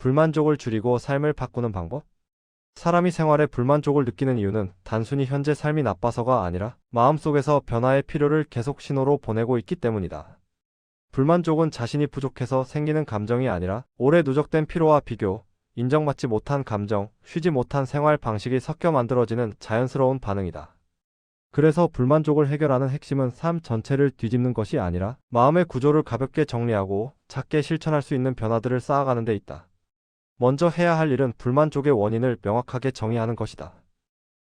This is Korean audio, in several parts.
불만족을 줄이고 삶을 바꾸는 방법? 사람이 생활에 불만족을 느끼는 이유는 단순히 현재 삶이 나빠서가 아니라 마음속에서 변화의 필요를 계속 신호로 보내고 있기 때문이다. 불만족은 자신이 부족해서 생기는 감정이 아니라 오래 누적된 피로와 비교, 인정받지 못한 감정, 쉬지 못한 생활 방식이 섞여 만들어지는 자연스러운 반응이다. 그래서 불만족을 해결하는 핵심은 삶 전체를 뒤집는 것이 아니라 마음의 구조를 가볍게 정리하고 작게 실천할 수 있는 변화들을 쌓아가는 데 있다. 먼저 해야 할 일은 불만족의 원인을 명확하게 정의하는 것이다.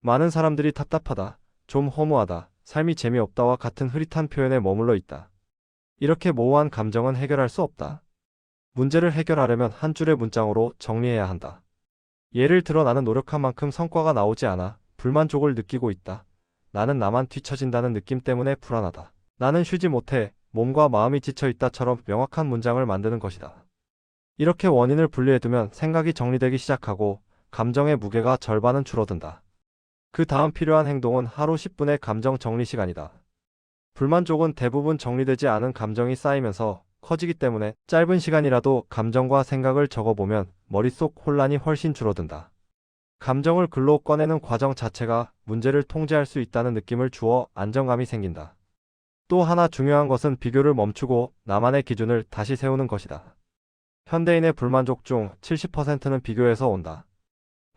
많은 사람들이 답답하다, 좀 허무하다, 삶이 재미없다와 같은 흐릿한 표현에 머물러 있다. 이렇게 모호한 감정은 해결할 수 없다. 문제를 해결하려면 한 줄의 문장으로 정리해야 한다. 예를 들어 나는 노력한 만큼 성과가 나오지 않아 불만족을 느끼고 있다. 나는 나만 뒤처진다는 느낌 때문에 불안하다. 나는 쉬지 못해 몸과 마음이 지쳐 있다처럼 명확한 문장을 만드는 것이다. 이렇게 원인을 분리해두면 생각이 정리되기 시작하고 감정의 무게가 절반은 줄어든다. 그 다음 필요한 행동은 하루 10분의 감정 정리 시간이다. 불만족은 대부분 정리되지 않은 감정이 쌓이면서 커지기 때문에 짧은 시간이라도 감정과 생각을 적어보면 머릿속 혼란이 훨씬 줄어든다. 감정을 글로 꺼내는 과정 자체가 문제를 통제할 수 있다는 느낌을 주어 안정감이 생긴다. 또 하나 중요한 것은 비교를 멈추고 나만의 기준을 다시 세우는 것이다. 현대인의 불만족 중 70%는 비교에서 온다.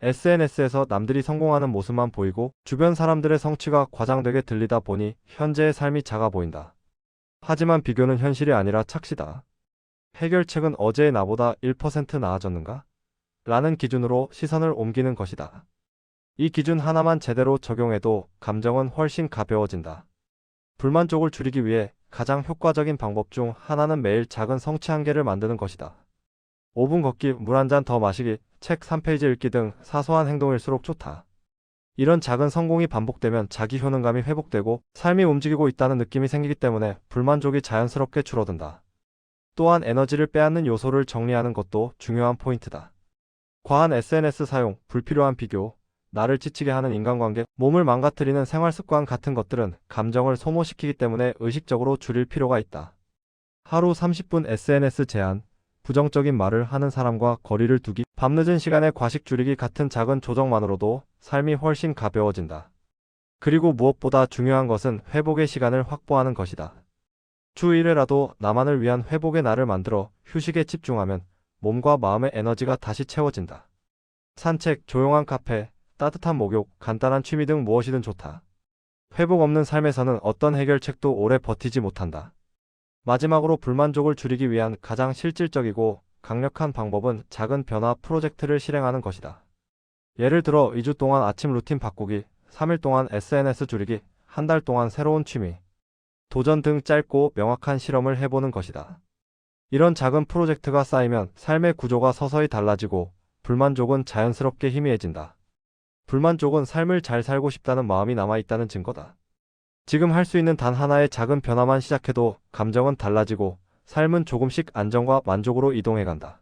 SNS에서 남들이 성공하는 모습만 보이고 주변 사람들의 성취가 과장되게 들리다 보니 현재의 삶이 작아 보인다. 하지만 비교는 현실이 아니라 착시다. 해결책은 어제의 나보다 1% 나아졌는가? 라는 기준으로 시선을 옮기는 것이다. 이 기준 하나만 제대로 적용해도 감정은 훨씬 가벼워진다. 불만족을 줄이기 위해 가장 효과적인 방법 중 하나는 매일 작은 성취 한 개를 만드는 것이다. 5분 걷기, 물 한 잔 더 마시기, 책 3페이지 읽기 등 사소한 행동일수록 좋다. 이런 작은 성공이 반복되면 자기 효능감이 회복되고 삶이 움직이고 있다는 느낌이 생기기 때문에 불만족이 자연스럽게 줄어든다. 또한 에너지를 빼앗는 요소를 정리하는 것도 중요한 포인트다. 과한 SNS 사용, 불필요한 비교, 나를 지치게 하는 인간관계, 몸을 망가뜨리는 생활 습관 같은 것들은 감정을 소모시키기 때문에 의식적으로 줄일 필요가 있다. 하루 30분 SNS 제한, 부정적인 말을 하는 사람과 거리를 두기, 밤늦은 시간에 과식 줄이기 같은 작은 조정만으로도 삶이 훨씬 가벼워진다. 그리고 무엇보다 중요한 것은 회복의 시간을 확보하는 것이다. 주 1회라도 나만을 위한 회복의 날을 만들어 휴식에 집중하면 몸과 마음의 에너지가 다시 채워진다. 산책, 조용한 카페, 따뜻한 목욕, 간단한 취미 등 무엇이든 좋다. 회복 없는 삶에서는 어떤 해결책도 오래 버티지 못한다. 마지막으로 불만족을 줄이기 위한 가장 실질적이고 강력한 방법은 작은 변화 프로젝트를 실행하는 것이다. 예를 들어 2주 동안 아침 루틴 바꾸기, 3일 동안 SNS 줄이기, 한 달 동안 새로운 취미, 도전 등 짧고 명확한 실험을 해보는 것이다. 이런 작은 프로젝트가 쌓이면 삶의 구조가 서서히 달라지고 불만족은 자연스럽게 희미해진다. 불만족은 삶을 잘 살고 싶다는 마음이 남아있다는 증거다. 지금 할 수 있는 단 하나의 작은 변화만 시작해도 감정은 달라지고 삶은 조금씩 안정과 만족으로 이동해간다.